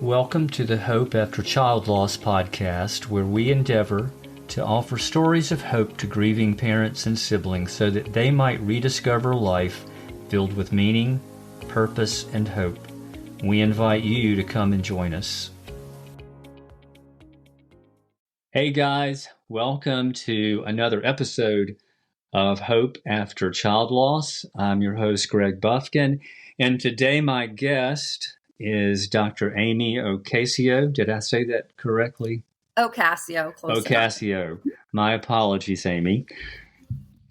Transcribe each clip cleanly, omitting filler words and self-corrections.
Welcome to the Hope After Child Loss podcast, where we endeavor to offer stories of hope to grieving parents and siblings so that they might rediscover life filled with meaning, purpose, and hope. We invite you to come and join us. Hey guys, welcome to another episode of Hope After Child Loss. I'm your host, Greg Buffkin, and today my guest is Dr. Amy Ocasio. Did I say that correctly? Ocasio. Ocasio. My apologies, Amy.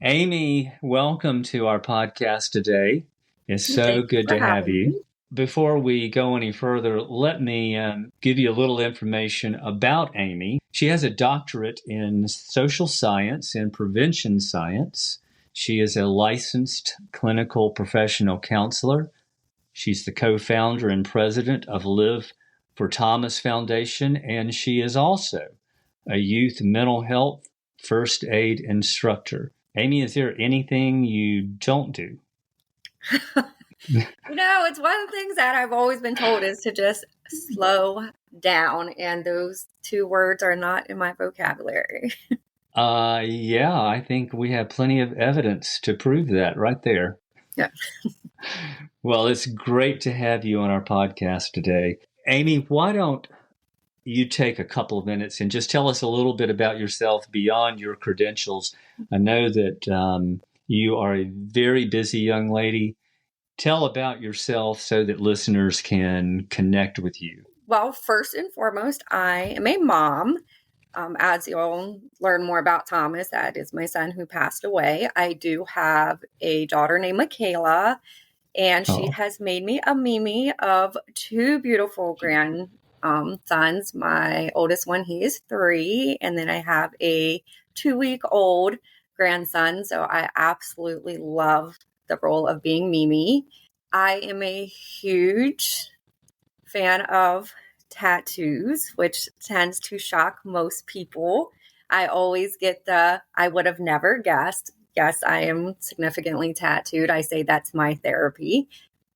Amy, welcome to our podcast today. It's so good to have you. Before we go any further, let me give you a little information about Amy. She has a doctorate in social science and prevention science. She is a licensed clinical professional counselor. She's the co-founder and president of Live for Thomas Foundation, and she is also a youth mental health first aid instructor. Amy, is there anything you don't do? It's one of the things that I've always been told is to just slow down, and those two words are not in my vocabulary. Yeah, I think we have plenty of evidence to prove that right there. Yeah. Well, it's great to have you on our podcast today. Amy, why don't you take a couple of minutes and just tell us a little bit about yourself beyond your credentials? I know that you are a very busy young lady. Tell about yourself so that listeners can connect with you. Well, first and foremost, I am a mom. As you'll learn more about Thomas, that is my son who passed away. I do have a daughter named Michaela, and she has made me a Mimi of two beautiful grandsons. My oldest one, he is 3, and then I have a 2-week-old grandson, so I absolutely love the role of being Mimi. I am a huge fan of tattoos, which tends to shock most people. I always get I would have never guessed. Yes, I am significantly tattooed. I say that's my therapy.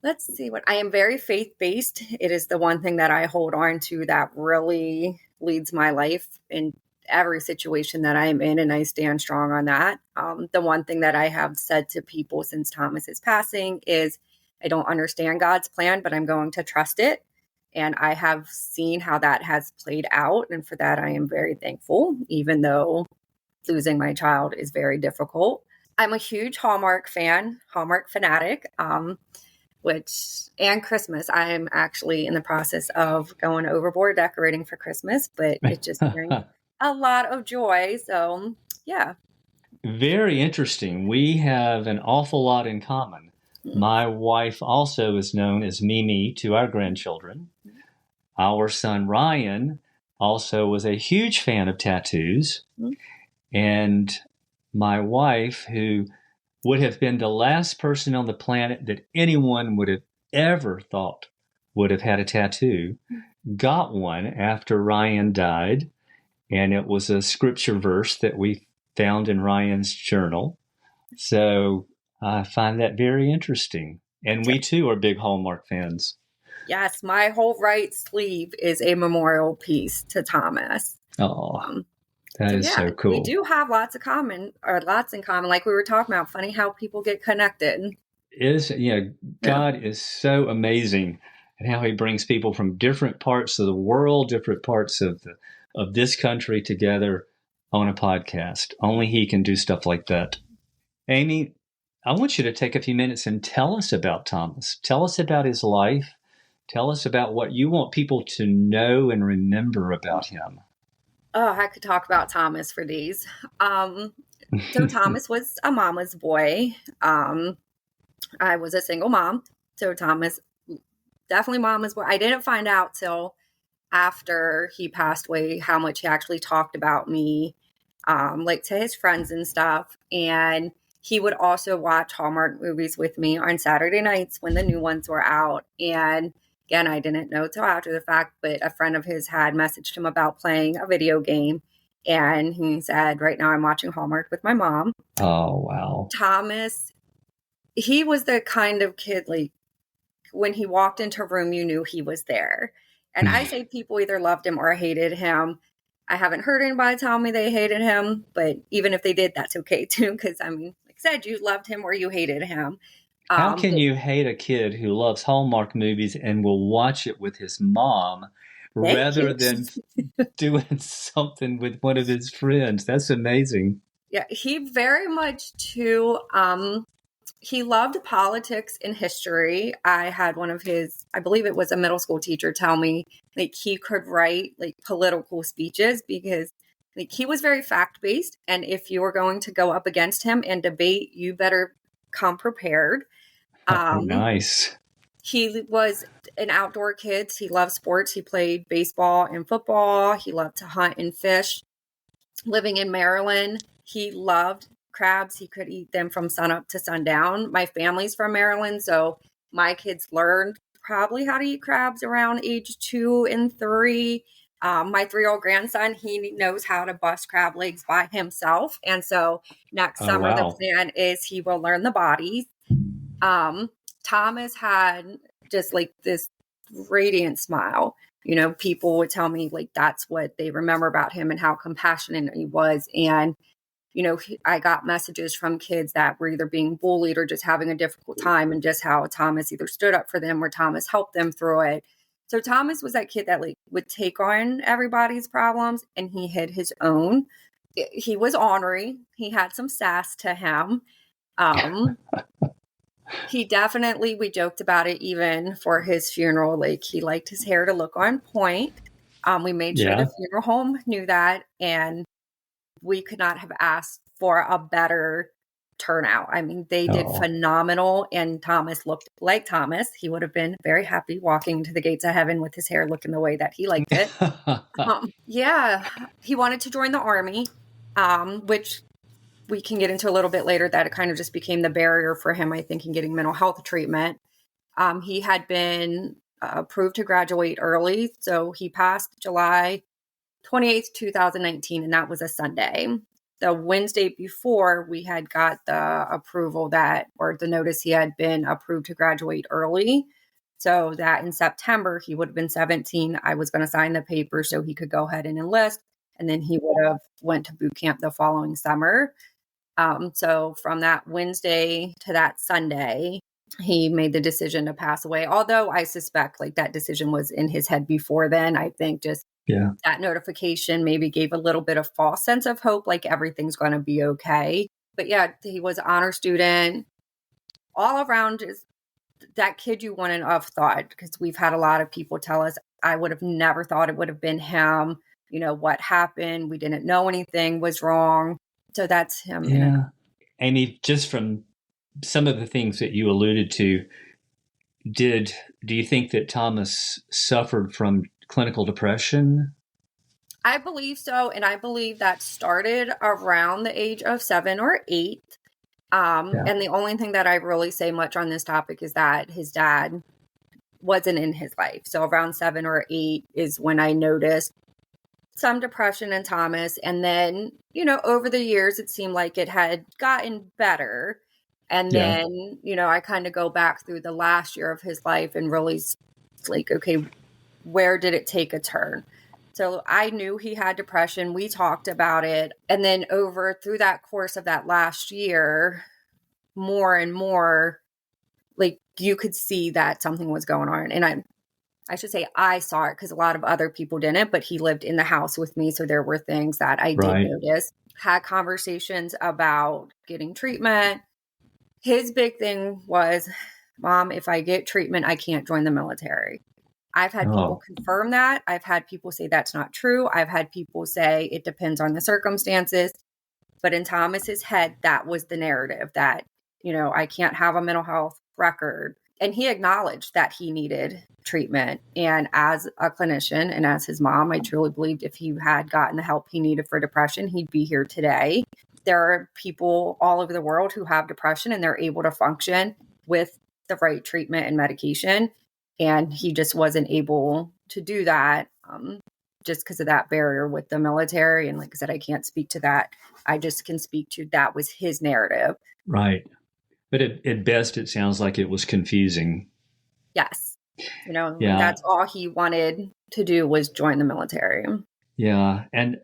Let's see I am very faith-based. It is the one thing that I hold on to that really leads my life in every situation that I'm in, and I stand strong on that. The one thing that I have said to people since Thomas's passing is I don't understand God's plan, but I'm going to trust it. And I have seen how that has played out. And for that, I am very thankful, even though losing my child is very difficult. I'm a huge Hallmark fan, Hallmark fanatic, and Christmas. I am actually in the process of going overboard decorating for Christmas, but it just brings a lot of joy. So, yeah. Very interesting. We have an awful lot in common. My wife also is known as Mimi to our grandchildren. Our son Ryan also was a huge fan of tattoos. And my wife, who would have been the last person on the planet that anyone would have ever thought would have had a tattoo, got one after Ryan died. And it was a scripture verse that we found in Ryan's journal. So I find that very interesting. And we too are big Hallmark fans. Yes, my whole right sleeve is a memorial piece to Thomas. Oh, that is so cool. We do have lots in common, like we were talking about. Funny how people get connected. God is so amazing and how he brings people from different parts of the world, different parts of this country together on a podcast. Only he can do stuff like that. Amy, I want you to take a few minutes and tell us about Thomas. Tell us about his life. Tell us about what you want people to know and remember about him. Oh, I could talk about Thomas for days. So Thomas was a mama's boy. I was a single mom. So Thomas, definitely mama's boy. I didn't find out till after he passed away how much he actually talked about me, like to his friends and stuff. And he would also watch Hallmark movies with me on Saturday nights when the new ones were out. And again, I didn't know till after the fact, but a friend of his had messaged him about playing a video game. And he said, right now I'm watching Hallmark with my mom. Oh, wow. Thomas, he was the kind of kid, like when he walked into a room, you knew he was there. And I say people either loved him or hated him. I haven't heard anybody tell me they hated him, but even if they did, that's okay too. Because I mean, like I said, you loved him or you hated him. How can But you hate a kid who loves Hallmark movies and will watch it with his mom thank rather you. than doing something with one of his friends? That's amazing. Yeah, he very much too. He loved politics and history. I had one of his, I believe it was a middle school teacher, tell me like he could write like political speeches because like he was very fact based. And if you were going to go up against him and debate, you better come prepared. Oh, Um, nice. he was an outdoor kid. He loved sports. He played baseball and football. He loved to hunt and fish. Living in Maryland, he loved crabs. He could eat them from sunup to sundown. My family's from Maryland, so my kids learned probably how to eat crabs around age 2 and 3. My 3-year-old grandson, he knows how to bust crab legs by himself. And so next Oh, summer, the wow. plan is he will learn the bodies. Thomas had just like this radiant smile. You know, people would tell me like that's what they remember about him and how compassionate he was. And, you know, I got messages from kids that were either being bullied or just having a difficult time, and just how Thomas either stood up for them or Thomas helped them through it. So Thomas was that kid that like would take on everybody's problems and he hid his own. He was ornery. He had some sass to him. Um, he definitely, we joked about it even for his funeral. Like he liked his hair to look on point. We made sure the Yeah. funeral home knew that, and we could not have asked for a better turnout. I mean, they did Oh. phenomenal, and Thomas looked like Thomas. He would have been very happy walking into the gates of heaven with his hair looking the way that he liked it. Yeah, he wanted to join the army, which we can get into a little bit later, that it kind of just became the barrier for him, I think, in getting mental health treatment. He had been approved to graduate early. So he passed July 28th, 2019, and that was a Sunday. The Wednesday before, we had got the approval that, or the notice he had been approved to graduate early. So that in September, he would have been 17. I was going to sign the paper so he could go ahead and enlist. And then he would have went to boot camp the following summer. So from that Wednesday to that Sunday, he made the decision to pass away. Although I suspect like that decision was in his head before then. I think just that notification maybe gave a little bit of false sense of hope, like everything's going to be okay. But yeah, he was an honor student. All around is that kid you wouldn't have thought, because we've had a lot of people tell us, I would have never thought it would have been him. You know, what happened? We didn't know anything was wrong. So that's him. Yeah. Amy, just from some of the things that you alluded to, do you think that Thomas suffered from clinical depression? I believe so. And I believe that started around the age of 7 or 8. And the only thing that I really say much on this topic is that his dad wasn't in his life. So around 7 or 8 is when I noticed some depression in Thomas. And then, you know, over the years, it seemed like it had gotten better. And then, you know, I kind of go back through the last year of his life and really like, okay, where did it take a turn? So I knew he had depression. We talked about it. And then over through that course of that last year, more and more, like you could see that something was going on. And I should say I saw it because a lot of other people didn't, but he lived in the house with me. So there were things that I did notice. Had conversations about getting treatment. His big thing was, Mom, if I get treatment, I can't join the military. I've had people confirm that. I've had people say that's not true. I've had people say it depends on the circumstances. But in Thomas's head, that was the narrative, that, you know, I can't have a mental health record. And he acknowledged that he needed treatment. And as a clinician and as his mom, I truly believed if he had gotten the help he needed for depression, he'd be here today. There are people all over the world who have depression and they're able to function with the right treatment and medication. And he just wasn't able to do that just because of that barrier with the military. And like I said, I can't speak to that. I just can speak to that was his narrative. Right. But at best, it sounds like it was confusing. Yes. And Yeah. that's all he wanted to do was join the military. Yeah. And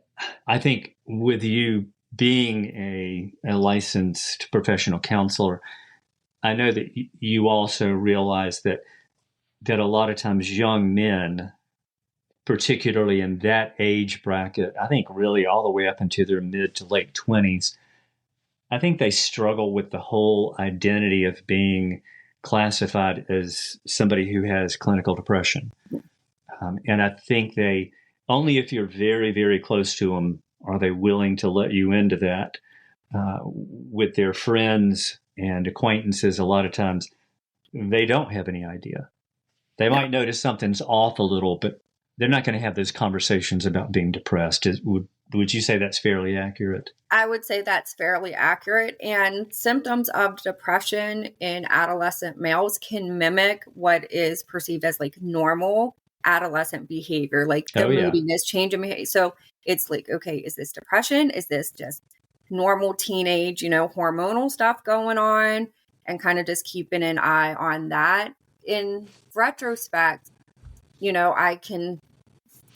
I think with you being a licensed professional counselor, I know that you also realize that a lot of times young men, particularly in that age bracket, I think really all the way up into their mid to late 20s, I think they struggle with the whole identity of being classified as somebody who has clinical depression. And I think they, only if you're very, very close to them, are they willing to let you into that. With their friends and acquaintances, a lot of times they don't have any idea. They No, might notice something's off a little, but they're not going to have those conversations about being depressed. Would you say that's fairly accurate? I would say that's fairly accurate. And symptoms of depression in adolescent males can mimic what is perceived as like normal adolescent behavior, like the Oh yeah, moodiness, change in behavior. So it's like, okay, is this depression? Is this just normal teenage, hormonal stuff going on? And kind of just keeping an eye on that. In retrospect, I can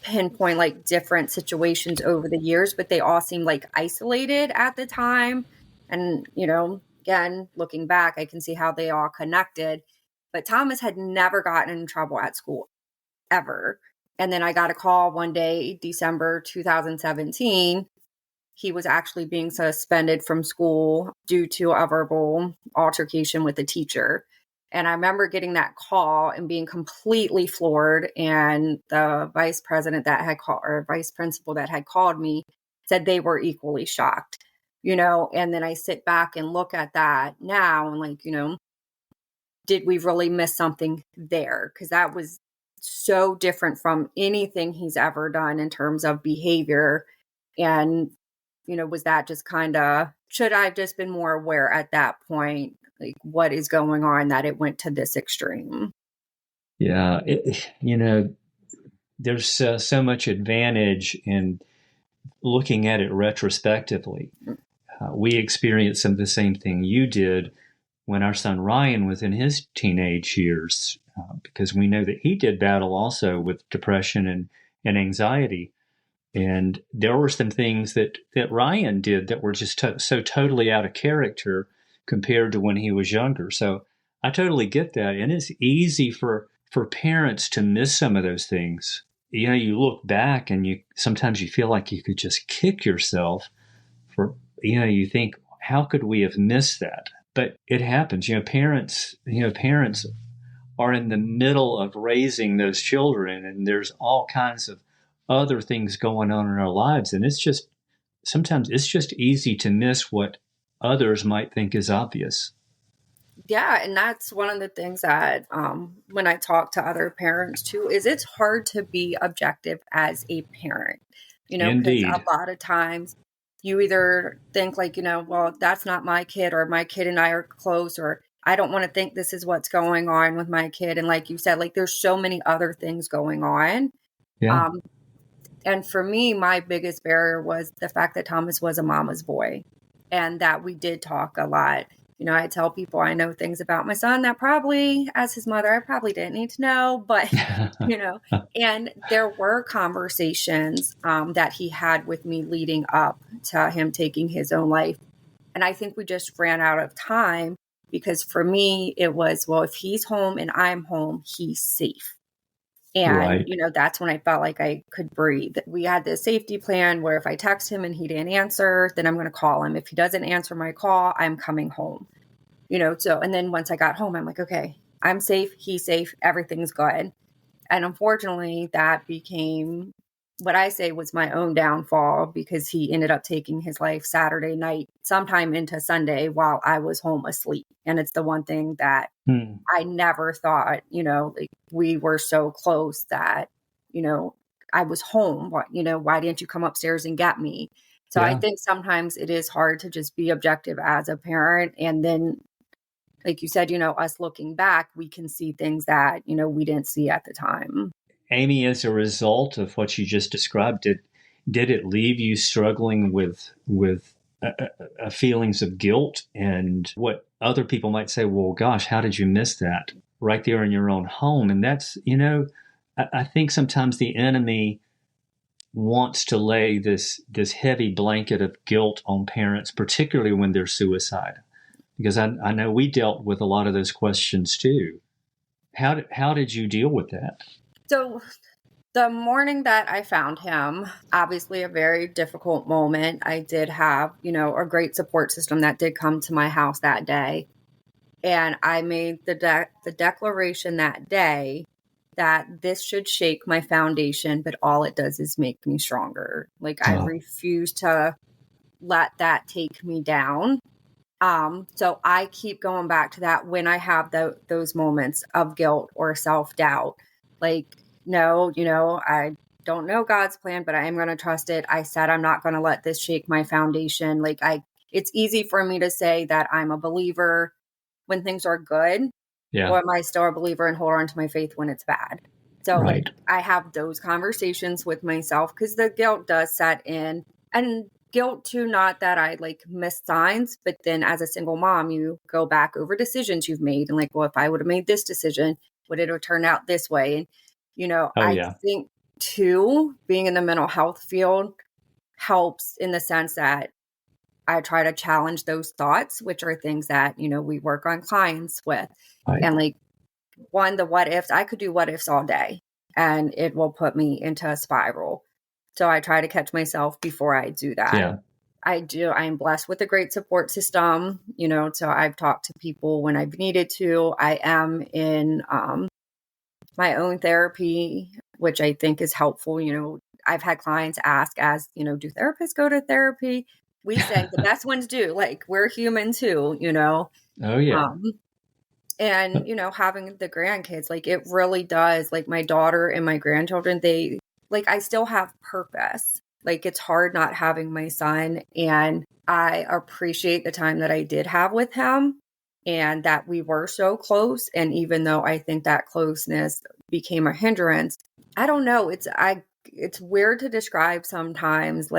pinpoint like different situations over the years, but they all seem like isolated at the time. And, again, looking back, I can see how they all connected. But Thomas had never gotten in trouble at school ever. And then I got a call one day, December 2017. He was actually being suspended from school due to a verbal altercation with a teacher. And I remember getting that call and being completely floored. And the vice president that had called, or vice principal that had called me, said they were equally shocked, And then I sit back and look at that now and like, did we really miss something there? Because that was so different from anything he's ever done in terms of behavior. And, was that just kind of, should I have just been more aware at that point? Like, what is going on that it went to this extreme? yeah. There's so much advantage in looking at it retrospectively. We experienced some of the same thing you did when our son Ryan was in his teenage years, because we know that he did battle also with depression and anxiety. And there were some things that Ryan did that were just so totally out of character compared to when he was younger. So I totally get that. And it's easy for parents to miss some of those things. You look back and sometimes you feel like you could just kick yourself for, you think, how could we have missed that? But it happens. Parents are in the middle of raising those children, and there's all kinds of other things going on in our lives. And sometimes it's just easy to miss what others might think is obvious. Yeah, and that's one of the things that when I talk to other parents too, is it's hard to be objective as a parent, because a Indeed. lot of times you either think like, well, that's not my kid, or my kid and I are close, or I don't want to think this is what's going on with my kid. And like you said, like there's so many other things going on. Yeah. Um, and for me, my biggest barrier was the fact that Thomas was a mama's boy and that we did talk a lot. I tell people I know things about my son that probably, as his mother, I probably didn't need to know, but, and there were conversations that he had with me leading up to him taking his own life. And I think we just ran out of time because for me, it was, well, if he's home and I'm home, he's safe. And, Right. that's when I felt like I could breathe. We had this safety plan where if I text him and he didn't answer, then I'm going to call him. If he doesn't answer my call, I'm coming home. So, and then once I got home, I'm like, okay, I'm safe. He's safe. Everything's good. And unfortunately, that became what I say was my own downfall because he ended up taking his life Saturday night, sometime into Sunday while I was home asleep. And it's the one thing that I never thought, like we were so close that, I was home. Why didn't you come upstairs and get me? So I Yeah. think sometimes it is hard to just be objective as a parent. And then, like you said, us looking back, we can see things that, we didn't see at the time. Amy, as a result of what you just described, did it leave you struggling with feelings of guilt and what other people might say? Well, gosh, how did you miss that? right there in your own home. And that's, I think sometimes the enemy wants to lay this heavy blanket of guilt on parents, particularly when they're suicide. Because I know we dealt with a lot of those questions too. How did you deal with that? So the morning that I found him, obviously a very difficult moment. I did have, a great support system that did come to my house that day. And I made the declaration that day that this should shake my foundation, but all it does is make me stronger. Like, I Oh, refuse to let that take me down. So I keep going back to that when I have those moments of guilt or self-doubt. Like, no, I don't know God's plan, but I am going to trust it. I said I'm not going to let this shake my foundation. It's easy for me to say that I'm a believer when things are good, yeah, or am I still a believer and hold on to my faith when it's bad? So right. I have those conversations with myself because the guilt does set in, and guilt too, not that I missed signs, but then as a single mom, you go back over decisions you've made and well, if I would have made this decision, would it have turned out this way? And, Oh, I yeah, think too, being in the mental health field helps in the sense that I try to challenge those thoughts, which are things that, we work on clients with. right. And one, the what ifs, I could do what ifs all day and it will put me into a spiral. So I try to catch myself before I do that. Yeah, I'm blessed with a great support system, so I've talked to people when I've needed to. I am in my own therapy, which I think is helpful. I've had clients ask, do therapists go to therapy? We say the best ones do. We're human too, oh, yeah, Um, and, having the grandkids, it really does. My daughter and my grandchildren, I still have purpose. It's hard not having my son. And I appreciate the time that I did have with him and that we were so close. And even though I think that closeness became a hindrance, I don't know. It's weird to describe sometimes.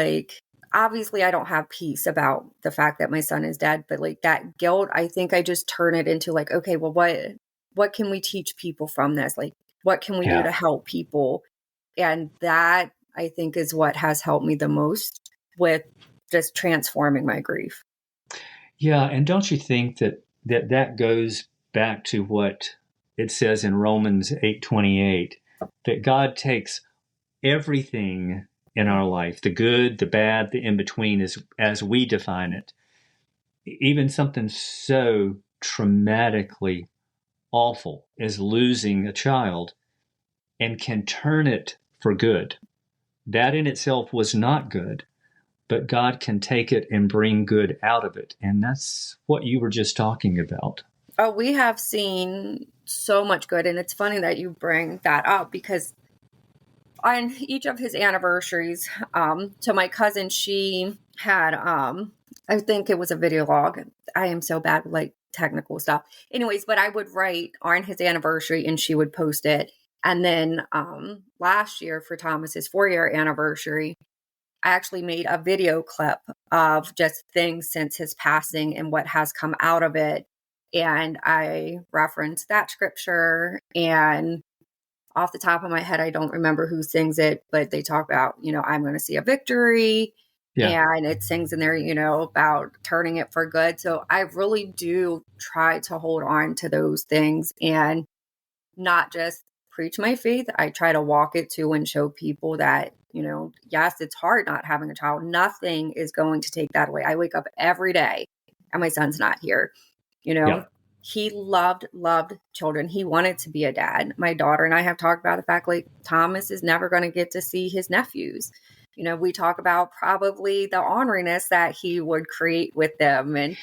Obviously I don't have peace about the fact that my son is dead, but that guilt, I think I just turn it into okay, well, what can we teach people from this? What can we do yeah, to help people? And that I think is what has helped me the most with just transforming my grief. yeah. And don't you think that goes back to what it says in Romans 8:28, that God takes everything in our life, the good, the bad, the in between, as we define it, even something so traumatically awful as losing a child, and can turn it for good. That in itself was not good, but God can take it and bring good out of it. And that's what you were just talking about. Oh, we have seen so much good. And it's funny that you bring that up because on each of his anniversaries, so my cousin, she had, I think it was a video log. I am so bad with technical stuff. Anyways, but I would write on his anniversary and she would post it. And then last year for Thomas's 4-year anniversary, I actually made a video clip of just things since his passing and what has come out of it. And I referenced that scripture, and off the top of my head, I don't remember who sings it, but they talk about, I'm going to see a victory. Yeah, And it sings in there, about turning it for good. So I really do try to hold on to those things and not just preach my faith. I try to walk it too and show people that, yes, it's hard not having a child. Nothing is going to take that away. I wake up every day and my son's not here. yeah, He loved children. He wanted to be a dad. My daughter and I have talked about the fact Thomas is never going to get to see his nephews. We talk about probably the orneriness that he would create with them and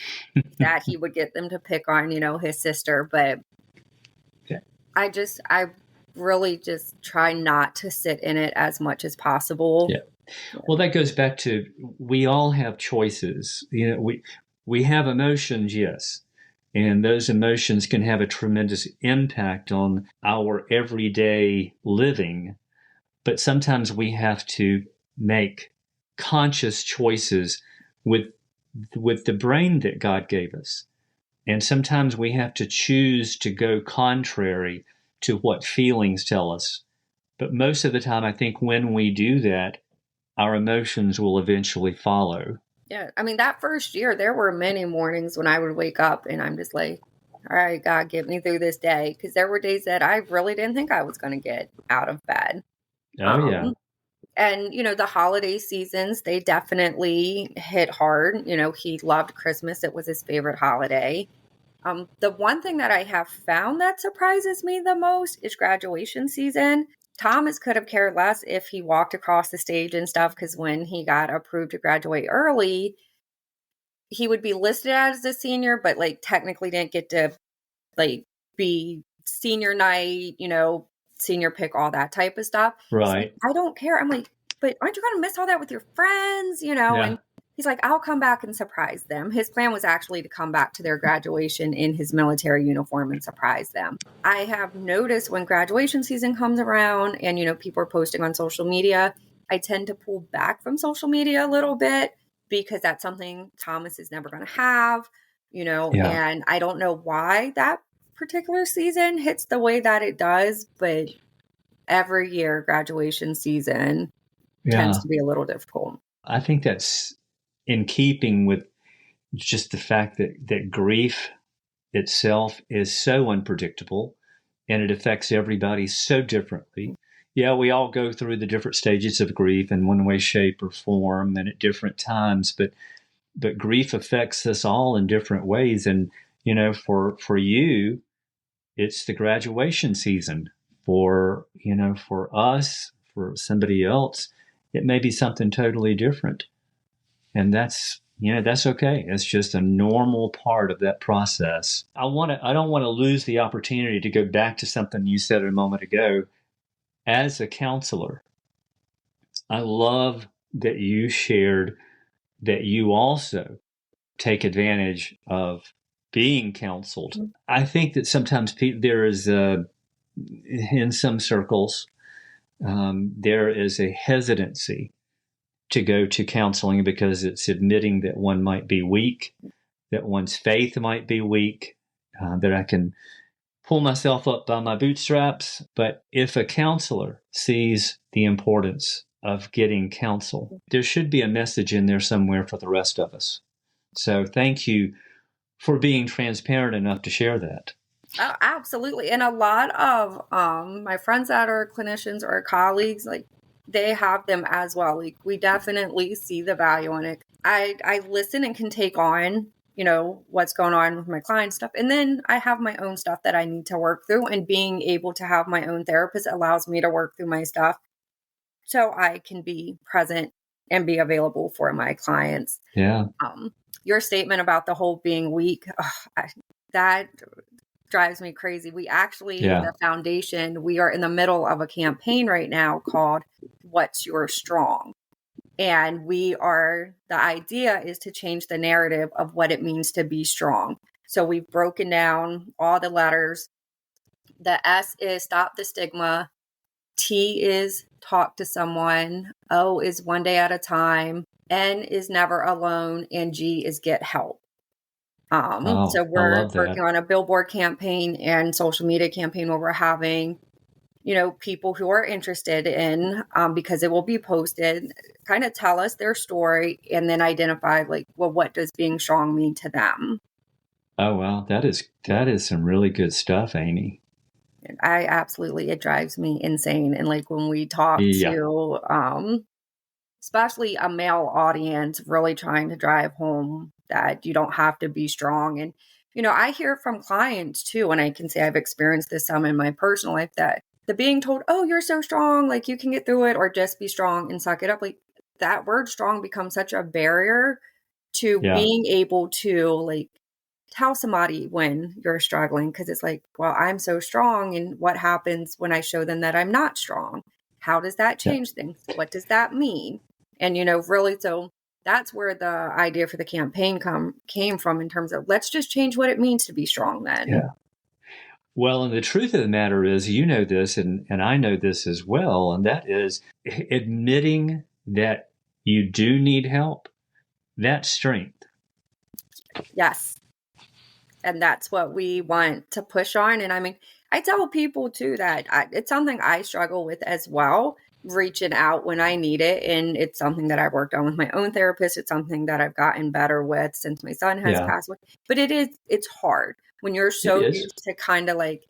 that he would get them to pick on, his sister. But yeah, I really just try not to sit in it as much as possible. yeah. Well, that goes back to, we all have choices. We have emotions, yes, and those emotions can have a tremendous impact on our everyday living. But sometimes we have to make conscious choices with the brain that God gave us. And sometimes we have to choose to go contrary to what feelings tell us. But most of the time, I think when we do that, our emotions will eventually follow. Yeah. I mean, that first year, there were many mornings when I would wake up and I'm just like, all right, God, get me through this day. Because there were days that I really didn't think I was going to get out of bed. Oh, yeah. Um, and, the holiday seasons, they definitely hit hard. He loved Christmas. It was his favorite holiday. The one thing that I have found that surprises me the most is graduation season. Thomas could have cared less if he walked across the stage and stuff, because when he got approved to graduate early, he would be listed as a senior, but like technically didn't get to like be senior night, senior pick, all that type of stuff. He's like, Right. I don't care. I'm like, but aren't you going to miss all that with your friends, Yeah. And he's like, I'll come back and surprise them. His plan was actually to come back to their graduation in his military uniform and surprise them. I have noticed when graduation season comes around and, people are posting on social media, I tend to pull back from social media a little bit because that's something Thomas is never going to have, Yeah. and I don't know why that particular season hits the way that it does, but every year graduation season tends Yeah. to be a little difficult. I think that's in keeping with just the fact that grief itself is so unpredictable and it affects everybody so differently. Yeah, we all go through the different stages of grief in one way, shape, or form and at different times, but grief affects us all in different ways. And, for you, it's the graduation season. For us, for somebody else, it may be something totally different. And that's okay. It's just a normal part of that process. I don't want to lose the opportunity to go back to something you said a moment ago. As a counselor, I love that you shared that you also take advantage of being counseled. I think that sometimes there is in some circles, there is a hesitancy to go to counseling because it's admitting that one might be weak, that one's faith might be weak, that I can pull myself up by my bootstraps. But if a counselor sees the importance of getting counsel, there should be a message in there somewhere for the rest of us. So thank you for being transparent enough to share that. Oh, absolutely. And a lot of my friends that are clinicians or colleagues, like they have them as well. Like we definitely see the value in it. I listen and can take on, what's going on with my client stuff. And then I have my own stuff that I need to work through. And being able to have my own therapist allows me to work through my stuff so I can be present and be available for my clients. Yeah. Your statement about the whole being weak, that drives me crazy. We actually, Yeah. the foundation, we are in the middle of a campaign right now called What's Your Strong? And the idea is to change the narrative of what it means to be strong. So we've broken down all the letters. The S is stop the stigma. T is talk to someone. O is one day at a time. N is never alone. And G is get help. So Oh, I we're love working that. on a billboard campaign and social media campaign where we're having, people who are interested in, because it will be posted, kind of tell us their story and then identify like, well, what does being strong mean to them? Oh, wow. That is some really good stuff, Amy. And it drives me insane. And like when we talk Yeah. to, especially a male audience, really trying to drive home that you don't have to be strong. And, I hear from clients too, and I can say I've experienced this some in my personal life, that the being told, oh, you're so strong, like you can get through it, or just be strong and suck it up. Like that word strong becomes such a barrier to Yeah. being able to like tell somebody when you're struggling. Cause it's like, well, I'm so strong. And what happens when I show them that I'm not strong? How does that Yeah. change things? What does that mean? And, really, so that's where the idea for the campaign came from, in terms of let's just change what it means to be strong then. Yeah. Well, and the truth of the matter is, you know this, and I know this as well, and that is admitting that you do need help. That's strength. Yes. And that's what we want to push on. And I mean, I tell people too that it's something I struggle with as well, reaching out when I need it. And it's something that I've worked on with my own therapist. It's something that I've gotten better with since my son has Yeah, passed away. But it's hard when you're it so is. used to kind of like,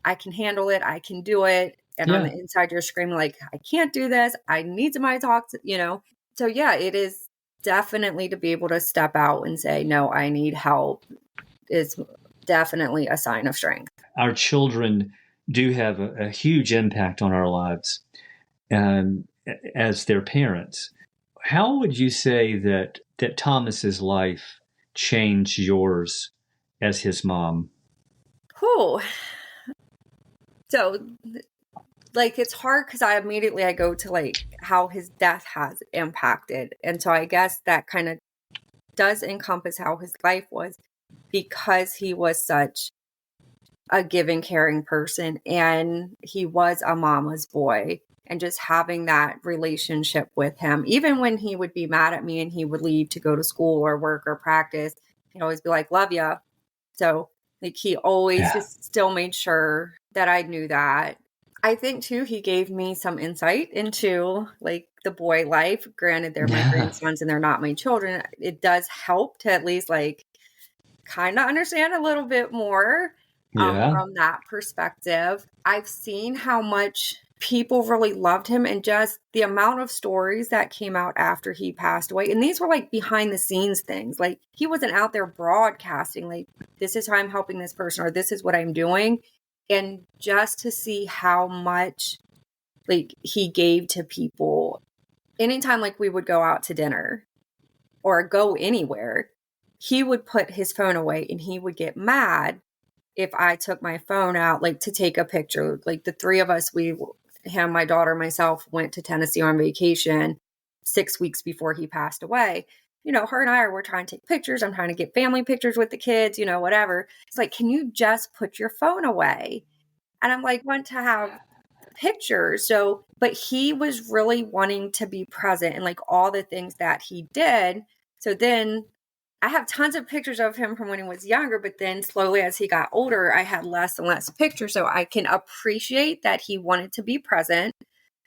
I can handle it, I can do it. And on the Yeah. inside, you're screaming like, I can't do this. I need somebody to talk to, you know? So yeah, it is definitely to be able to step out and say, no, I need help is definitely a sign of strength. Our children do have a huge impact on our lives, and as their parents. How would you say that Thomas's life changed yours as his mom? Whew. So like it's hard because I go to like how his death has impacted. And so I guess that kind of does encompass how his life was because he was such a giving, caring person and he was a mama's boy. And just having that relationship with him, even when he would be mad at me and he would leave to go to school or work or practice, he'd always be like, love ya. So like he always Yeah. just still made sure that I knew that. I think too, he gave me some insight into like the boy life. Granted, they're my Yeah. grandsons and they're not my children. It does help to at least like kind of understand a little bit more Yeah. from that perspective. I've seen how much people really loved him and just the amount of stories that came out after he passed away. And these were like behind the scenes things. Like he wasn't out there broadcasting, like, this is how I'm helping this person or this is what I'm doing. And just to see how much like he gave to people anytime like we would go out to dinner or go anywhere, he would put his phone away and he would get mad if I took my phone out, like to take a picture. Like the three of us, him, my daughter, myself, went to Tennessee on vacation 6 weeks before he passed away. You know, her and I we're trying to take pictures. I'm trying to get family pictures with the kids, you know, whatever. It's like, can you just put your phone away? And I'm like, want to have pictures. So, but he was really wanting to be present and like all the things that he did. So then I have tons of pictures of him from when he was younger, but then slowly as he got older, I had less and less pictures. So I can appreciate that he wanted to be present,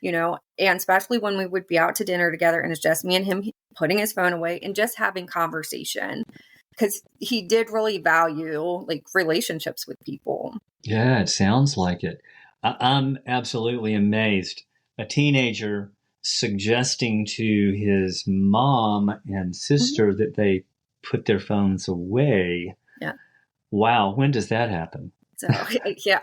you know, and especially when we would be out to dinner together and it's just me and him putting his phone away and just having conversation because he did really value like relationships with people. Yeah, it sounds like it. I'm absolutely amazed. A teenager suggesting to his mom and Mhm. sister that they put their phones away. Yeah. Wow, when does that happen? So, yeah.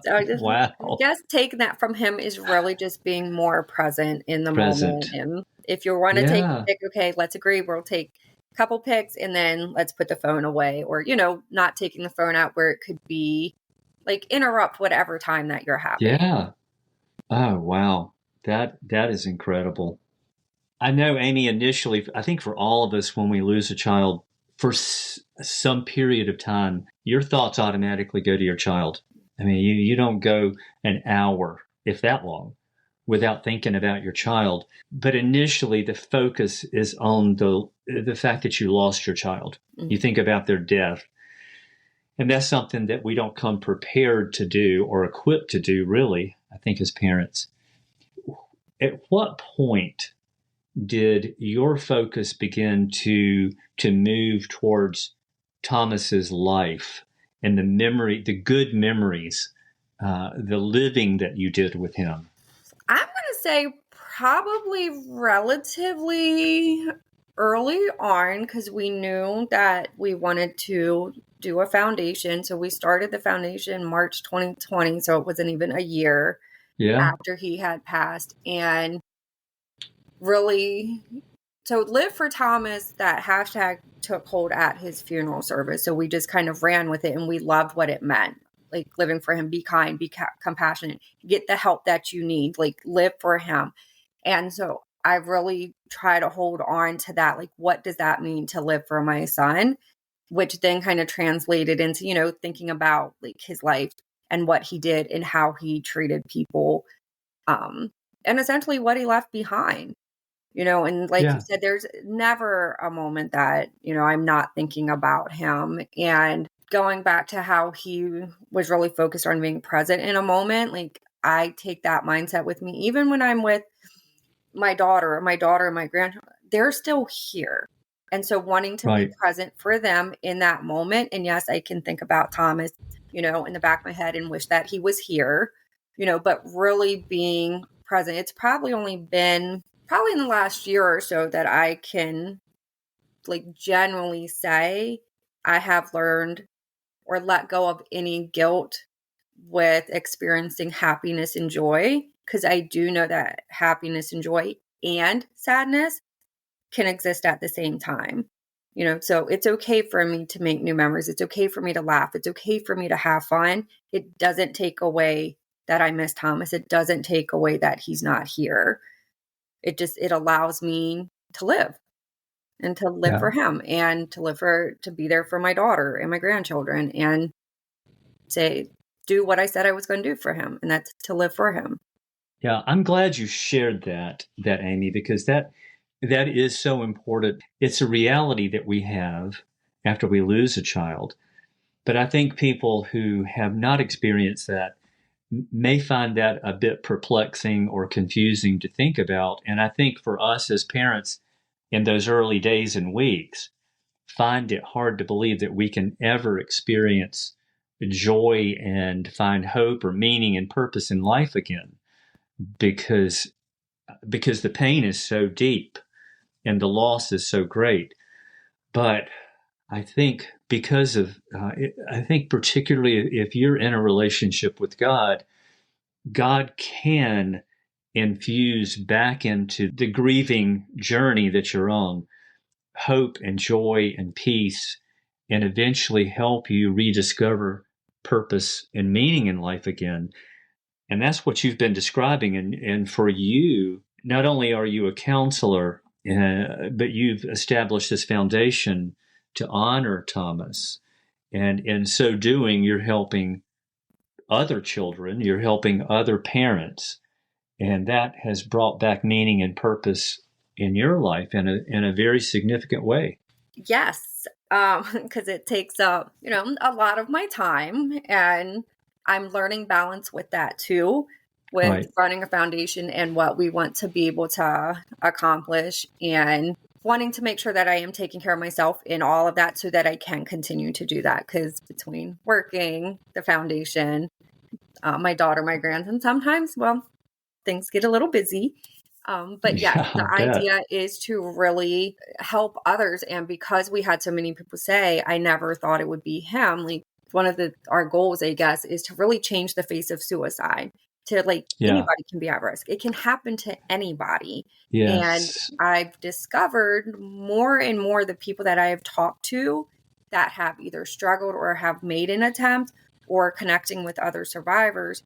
So I Wow. guess taking that from him is really just being more present in the moment. Present. And if you want to take a Yeah. pic, okay, let's agree. We'll take a couple pics and then let's put the phone away or, you know, not taking the phone out where it could be like interrupt whatever time that you're having. Yeah. Oh, wow. That is incredible. I know, Amy, initially, I think for all of us, when we lose a child for some period of time, your thoughts automatically go to your child. I mean, you don't go an hour, if that long, without thinking about your child. But initially, the focus is on the fact that you lost your child. You Mhm. think about their death. And that's something that we don't come prepared to do or equipped to do, really, I think, as parents. At what point did your focus begin to move towards Thomas's life and the good memories, the living that you did with him? I'm going to say probably relatively early on because we knew that we wanted to do a foundation. So we started the foundation March 2020. So it wasn't even a year Yeah, after he had passed. And really, so Live for Thomas, that hashtag took hold at his funeral service. So we just kind of ran with it and we loved what it meant. Like living for him, be kind, be compassionate, get the help that you need, like live for him. And so I really try to hold on to that. Like, what does that mean to live for my son? Which then kind of translated into, you know, thinking about like his life and what he did and how he treated people. Um, and essentially what he left behind. And like you Yeah. said, there's never a moment that, I'm not thinking about him. And going back to how he was really focused on being present in a moment, like I take that mindset with me, even when I'm with my daughter and my grandchild, they're still here. And so wanting to be Right. present for them in that moment. And yes, I can think about Thomas, in the back of my head and wish that he was here, but really being present. It's probably only been probably in the last year or so that I can like genuinely say I have learned or let go of any guilt with experiencing happiness and joy, because I do know that happiness and joy and sadness can exist at the same time. So it's okay for me to make new memories. It's okay for me to laugh. It's okay for me to have fun. It doesn't take away that I miss Thomas. It doesn't take away that he's not here. It allows me to live and to live Yeah. for him and to be there for my daughter and my grandchildren and say, do what I said I was going to do for him. And that's to live for him. Yeah. I'm glad you shared that Amy, because that is so important. It's a reality that we have after we lose a child. But I think people who have not experienced that may find that a bit perplexing or confusing to think about. And I think for us as parents in those early days and weeks, find it hard to believe that we can ever experience joy and find hope or meaning and purpose in life again, because the pain is so deep and the loss is so great. But I think I think particularly if you're in a relationship with God, God can infuse back into the grieving journey that you're on hope and joy and peace, and eventually help you rediscover purpose and meaning in life again. And that's what you've been describing. And for you, not only are you a counselor, but you've established this foundation to honor Thomas. And in so doing, you're helping other children, you're helping other parents. And that has brought back meaning and purpose in your life in a very significant way. Yes, because it takes up, a lot of my time, and I'm learning balance with that too, with Right. running a foundation and what we want to be able to accomplish, and wanting to make sure that I am taking care of myself in all of that so that I can continue to do that. Because between working, the foundation, my daughter, my grandson, sometimes, well, things get a little busy. But yes, Yeah, the I bet. idea is to really help others. And because we had so many people say, I never thought it would be him, like one of our goals, I guess, is to really change the face of suicide to like Yeah. anybody can be at risk. It can happen to anybody. And Yes. I've discovered more and more the people that I have talked to that have either struggled or have made an attempt or connecting with other survivors,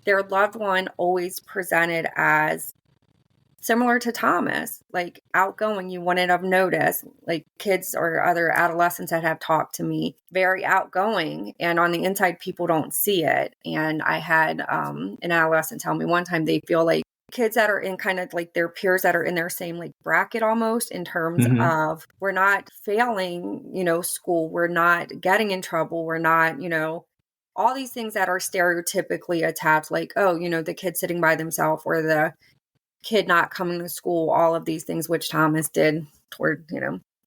their loved one always presented as similar to Thomas, like outgoing, you wouldn't have noticed, like kids or other adolescents that have talked to me, very outgoing. And on the inside, people don't see it. And I had an adolescent tell me one time they feel like kids that are in kind of like their peers that are in their same like bracket almost in terms Hmm. of we're not failing, school, we're not getting in trouble, we're not, all these things that are stereotypically attached, like, oh, the kid sitting by themselves or the kid not coming to school, all of these things, which Thomas did toward,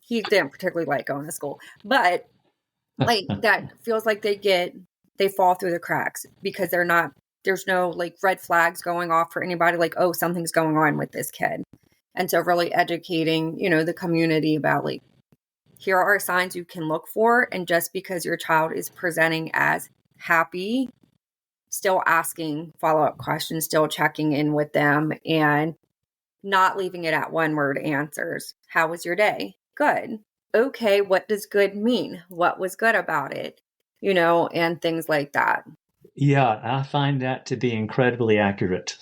he didn't particularly like going to school, but like that feels like they fall through the cracks because there's no like red flags going off for anybody like, oh, something's going on with this kid. And so really educating, the community about like, here are signs you can look for. And just because your child is presenting as happy, still asking follow-up questions, still checking in with them and not leaving it at one word answers. How was your day? Good. Okay, what does good mean? What was good about it? And things like that. Yeah, I find that to be incredibly accurate,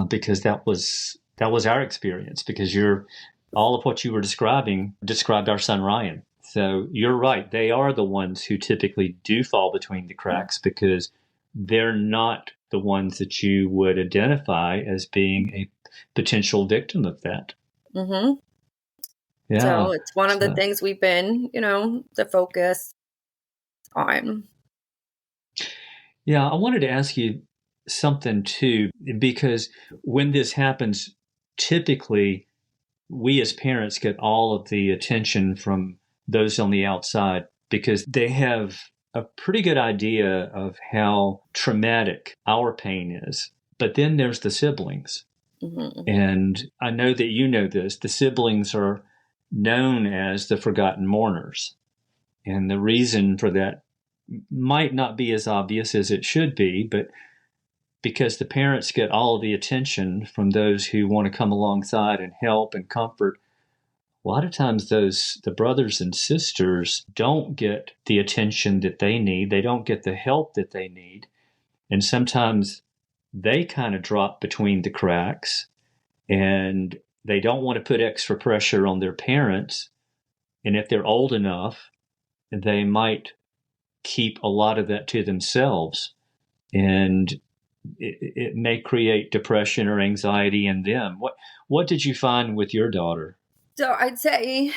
because that was our experience. Because you're all of what you were describing described our son Ryan. So you're right; they are the ones who typically do fall between the cracks because they're not the ones that you would identify as being a potential victim of that. Hmm. Yeah. So it's one of the So, things we've been, the focus on. yeah, I wanted to ask you something too, because when this happens, typically we as parents get all of the attention from those on the outside because they have a pretty good idea of how traumatic our pain is. But then there's the siblings. Hmm. And I know that you know this. The siblings are known as the forgotten mourners. And the reason for that might not be as obvious as it should be, but because the parents get all of the attention from those who want to come alongside and help and comfort, a lot of times the brothers and sisters don't get the attention that they need. They don't get the help that they need. And sometimes they kind of drop between the cracks and they don't want to put extra pressure on their parents. And if they're old enough, they might keep a lot of that to themselves. And it may create depression or anxiety in them. What did you find with your daughter? So I'd say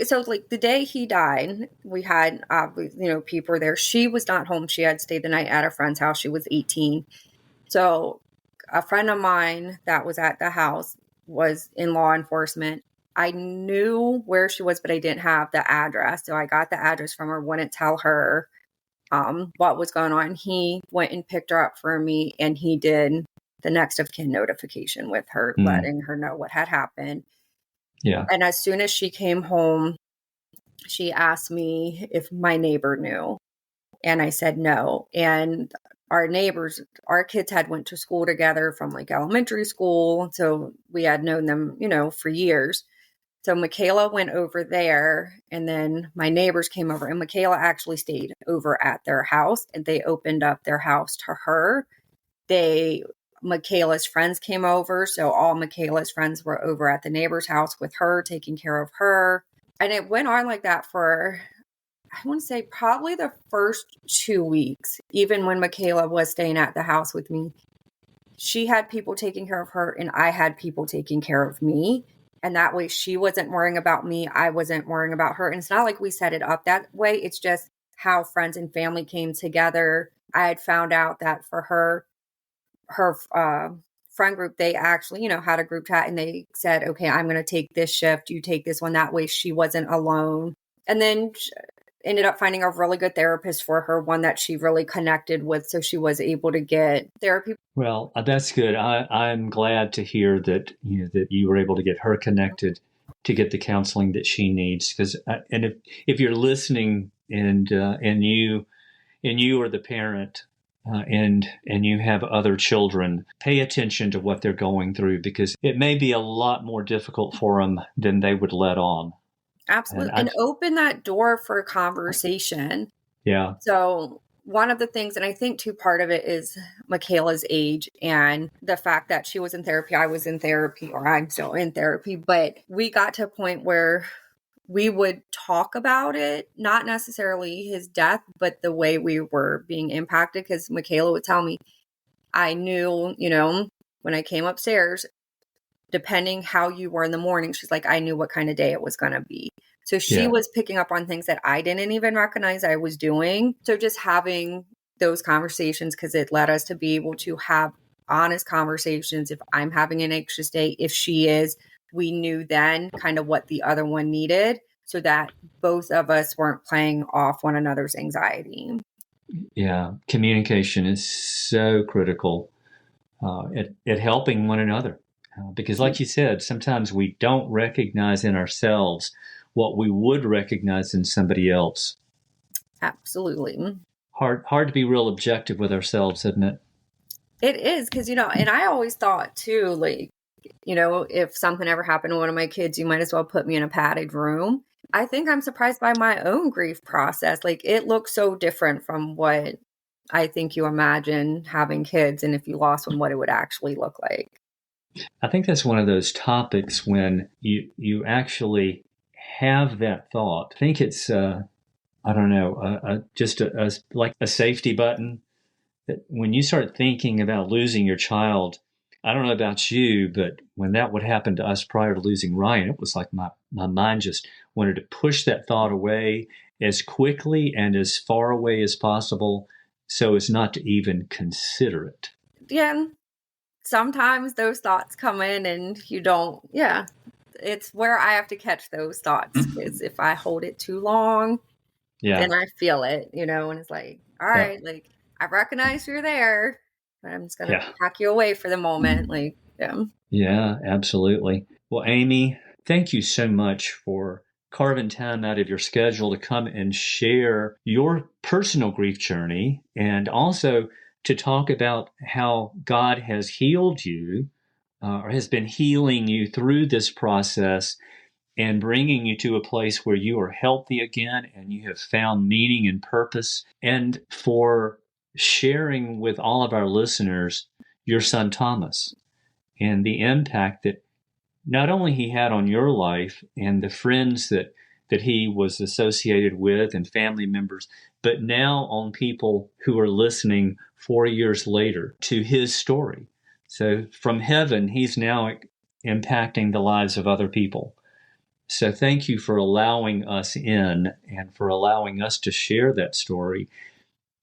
so like the day he died, we had, people were there. She was not home. She had stayed the night at a friend's house. She was 18. So a friend of mine that was at the house was in law enforcement. I knew where she was, but I didn't have the address. So I got the address from her, wouldn't tell her what was going on. He went and picked her up for me, and he did the next of kin notification with her, Mm, letting her know what had happened. yeah. And as soon as she came home, she asked me if my neighbor knew. And I said no. And our neighbors, our kids had went to school together from like elementary school. So we had known them, for years. So Michaela went over there, and then my neighbors came over, and Michaela actually stayed over at their house, and they opened up their house to her. They Michaela's friends came over, so all Michaela's friends were over at the neighbor's house with her, taking care of her. And it went on like that for, I want to say, probably the first 2 weeks. Even when Michaela was staying at the house with me, she had people taking care of her, and I had people taking care of me. And that way she wasn't worrying about me. I wasn't worrying about her. And it's not like we set it up that way. It's just how friends and family came together. I had found out that for her friend group, they actually, had a group chat, and they said, okay, I'm going to take this shift. You take this one. That way she wasn't alone. And then ended up finding a really good therapist for her, one that she really connected with. So she was able to get therapy. Well, that's good. I'm glad to hear that you were able to get her connected to get the counseling that she needs. Because and if you're listening and you are the parent and you have other children, pay attention to what they're going through because it may be a lot more difficult for them than they would let on. And Absolutely. And open that door for conversation. yeah, So one of the things, and I think too, part of it is Michaela's age and the fact that she was in therapy, I was in therapy, or I'm still in therapy, but we got to a point where we would talk about it, not necessarily his death, but the way we were being impacted. Because Michaela would tell me, I knew, when I came upstairs, depending how you were in the morning, she's like, I knew what kind of day it was going to be. So she yeah, was picking up on things that I didn't even recognize I was doing. So just having those conversations, because it led us to be able to have honest conversations. If I'm having an anxious day, if she is, we knew then kind of what the other one needed so that both of us weren't playing off one another's anxiety. yeah. Communication is so critical at helping one another. Because, like you said, sometimes we don't recognize in ourselves what we would recognize in somebody else. Absolutely. Hard to be real objective with ourselves, isn't it? It is because, and I always thought too, like, if something ever happened to one of my kids, you might as well put me in a padded room. I think I'm surprised by my own grief process. Like, it looks so different from what I think you imagine having kids, and if you lost one, what it would actually look like. I think that's one of those topics when you actually have that thought. I think it's I don't know, just like a safety button that when you start thinking about losing your child, I don't know about you, but when that would happen to us prior to losing Ryan, it was like my mind just wanted to push that thought away as quickly and as far away as possible so as not to even consider it. Yeah, sometimes those thoughts come in and you don't, yeah, it's where I have to catch those thoughts because if I hold it too long, Yeah. then I feel it, and it's like, all Yeah. right, like I recognize you're there, but I'm just gonna Yeah. pack you away for the moment. Like, yeah. Yeah, absolutely. Well, Amy, thank you so much for carving time out of your schedule to come and share your personal grief journey and also to talk about how God has healed you or has been healing you through this process and bringing you to a place where you are healthy again and you have found meaning and purpose, and for sharing with all of our listeners your son Thomas and the impact that not only he had on your life and the friends that he was associated with and family members, but now on people who are listening 4 years later to his story. So from heaven, he's now impacting the lives of other people. So thank you for allowing us in and for allowing us to share that story.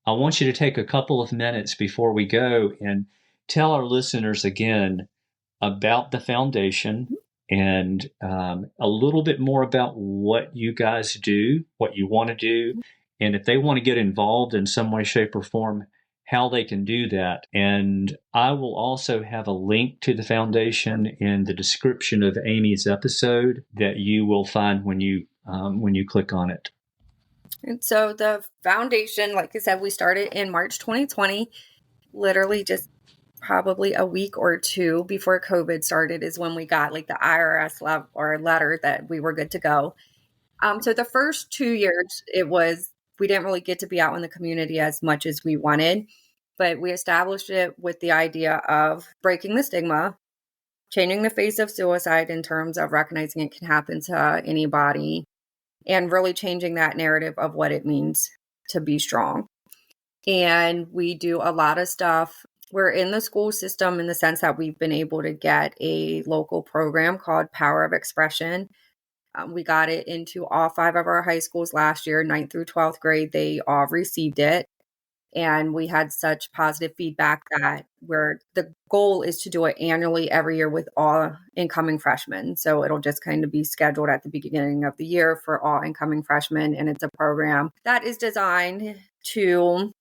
I want you to take a couple of minutes before we go and tell our listeners again about the foundation and a little bit more about what you guys do, what you want to do, and if they want to get involved in some way, shape, or form, how they can do that. And I will also have a link to the foundation in the description of Amy's episode that you will find when you click on it. And so the foundation, like I said, we started in March 2020, literally just probably a week or two before COVID started is when we got like the IRS letter that we were good to go. So the first 2 years, we didn't really get to be out in the community as much as we wanted, but we established it with the idea of breaking the stigma, changing the face of suicide in terms of recognizing it can happen to anybody, and really changing that narrative of what it means to be strong. And we do a lot of stuff. We're in the school system in the sense that we've been able to get a local program called Power of Expression. We got it into all 5 of our high schools last year, 9th through 12th grade. They all received it. And we had such positive feedback that the goal is to do it annually every year with all incoming freshmen. So it'll just kind of be scheduled at the beginning of the year for all incoming freshmen. And it's a program that is designed to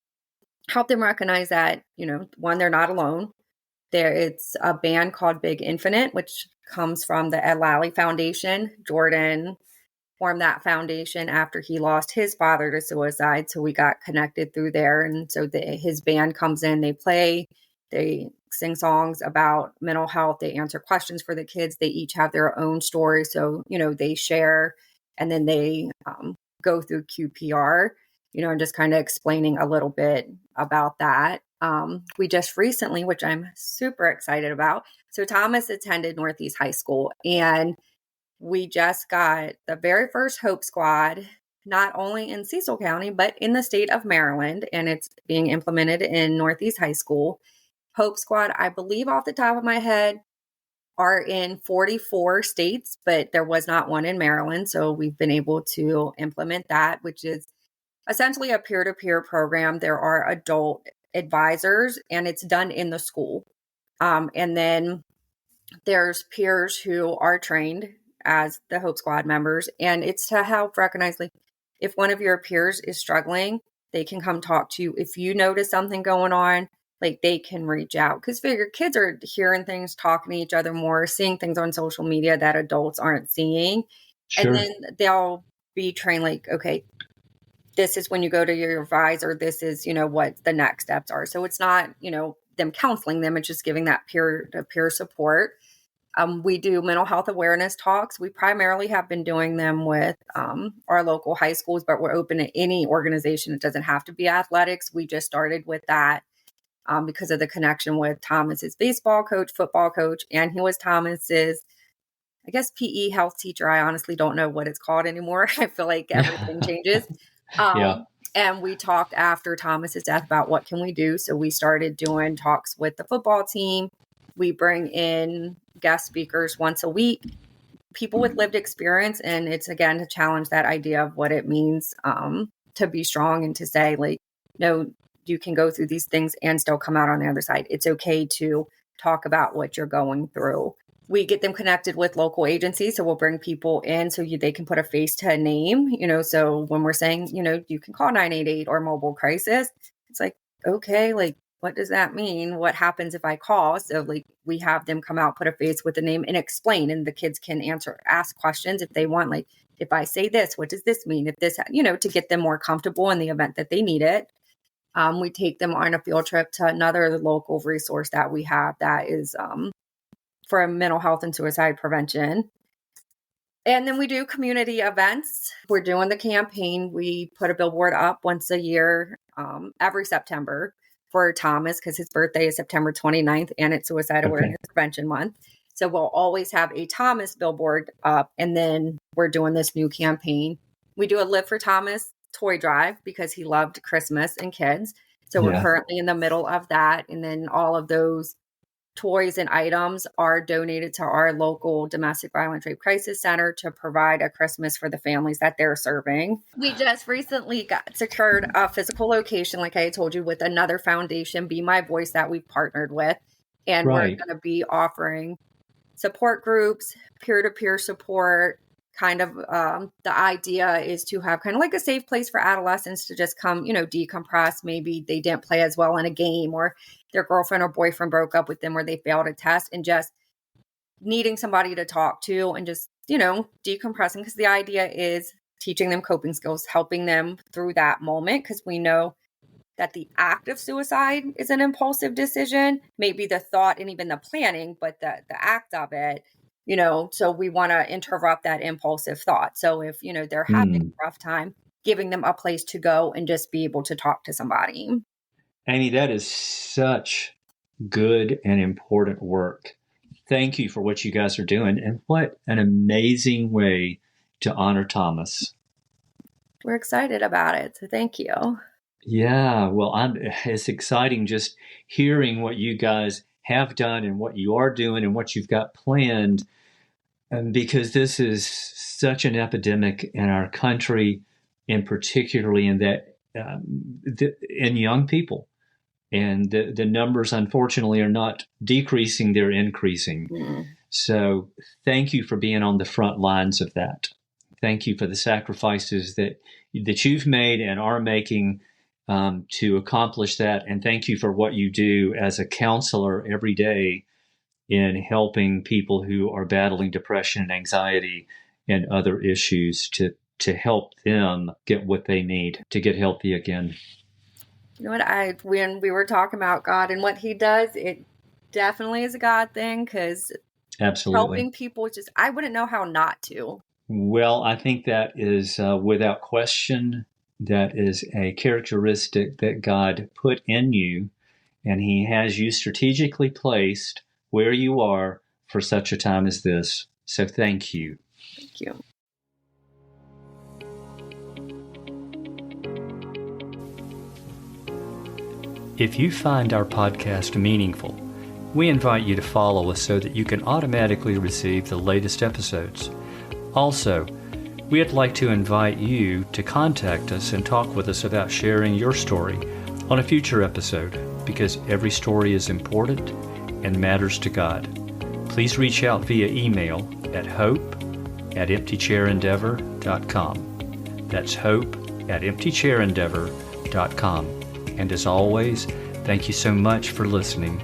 help them recognize that, one, they're not alone. It's a band called Big Infinite, which comes from the Ed Lally Foundation. Jordan formed that foundation after he lost his father to suicide. So we got connected through there. And so his band comes in, they play, they sing songs about mental health, they answer questions for the kids. They each have their own story. So, they share and then they go through QPR, and just kind of explaining a little bit about that. We just recently, which I'm super excited about. So Thomas attended Northeast High School, and we just got the very first Hope Squad, not only in Cecil County, but in the state of Maryland, and it's being implemented in Northeast High School. Hope Squad, I believe off the top of my head, are in 44 states, but there was not one in Maryland. So we've been able to implement that, which is essentially a peer-to-peer program. There are adult advisors, and it's done in the school. And then there's peers who are trained as the Hope Squad members, and it's to help recognize, like, if one of your peers is struggling, they can come talk to you. If you notice something going on, like, they can reach out, because figure kids are hearing things, talking to each other more, seeing things on social media that adults aren't seeing. And Sure. then they'll be trained, like, okay, this is when you go to your advisor, this is, what the next steps are. So it's not, them counseling them, it's just giving that peer-to-peer support. We do mental health awareness talks. We primarily have been doing them with our local high schools, but we're open to any organization. It doesn't have to be athletics. We just started with that because of the connection with Thomas's baseball coach, football coach, and he was Thomas's, I guess, PE health teacher. I honestly don't know what it's called anymore. I feel like everything changes. Yeah. And we talked after Thomas's death about what can we do. So we started doing talks with the football team. We bring in guest speakers once a week, people with lived experience. And it's, again, to challenge that idea of what it means to be strong and to say, like, no, you can go through these things and still come out on the other side. It's okay to talk about what you're going through. We get them connected with local agencies. So we'll bring people in so they can put a face to a name, so when we're saying, you can call 988 or mobile crisis, it's like, okay, like, what does that mean? What happens if I call? So like we have them come out, put a face with a name and explain, and the kids can ask questions if they want, like, if I say this, what does this mean? If this, to get them more comfortable in the event that they need it. We take them on a field trip to another local resource that we have that is for mental health and suicide prevention. And then we do community events. We're doing the campaign. We put a billboard up once a year, every September for Thomas, because his birthday is September 29th and it's Suicide Awareness Prevention Month. So we'll always have a Thomas billboard up. And then we're doing this new campaign. We do a Live for Thomas toy drive because he loved Christmas and kids. So we're currently in the middle of that. And then all of those toys and items are donated to our local domestic violence rape crisis center to provide a Christmas for the families that they're serving. We just recently secured a physical location, like I told you, with another foundation, Be My Voice, that we've partnered with. And we're going to be offering support groups, peer-to-peer support. Kind of the idea is to have kind of like a safe place for adolescents to just come, decompress. Maybe they didn't play as well in a game, or their girlfriend or boyfriend broke up with them, or they failed a test, and just needing somebody to talk to and just, decompressing. Because the idea is teaching them coping skills, helping them through that moment. Because we know that the act of suicide is an impulsive decision, maybe the thought and even the planning, but the act of it. So we want to interrupt that impulsive thought. So if, they're having a rough time, giving them a place to go and just be able to talk to somebody. Amy, that is such good and important work. Thank you for what you guys are doing. And what an amazing way to honor Thomas. We're excited about it. So thank you. Yeah, well, it's exciting just hearing what you guys have done and what you are doing and what you've got planned. And because this is such an epidemic in our country, and particularly in that in young people, and the numbers, unfortunately, are not decreasing; they're increasing. So, thank you for being on the front lines of that. Thank you for the sacrifices that you've made and are making to accomplish that, and thank you for what you do as a counselor every day in helping people who are battling depression and anxiety and other issues to help them get what they need to get healthy again. You know what, when we were talking about God and what he does, it definitely is a God thing, because helping people, I wouldn't know how not to. Well, I think that is without question, that is a characteristic that God put in you, and he has you strategically placed where you are for such a time as this. So thank you. Thank you. If you find our podcast meaningful, we invite you to follow us so that you can automatically receive the latest episodes. Also, we'd like to invite you to contact us and talk with us about sharing your story on a future episode, because every story is important and matters to God. Please reach out via email at hope@emptychairendeavor.com. That's hope@emptychairendeavor.com. And as always, thank you so much for listening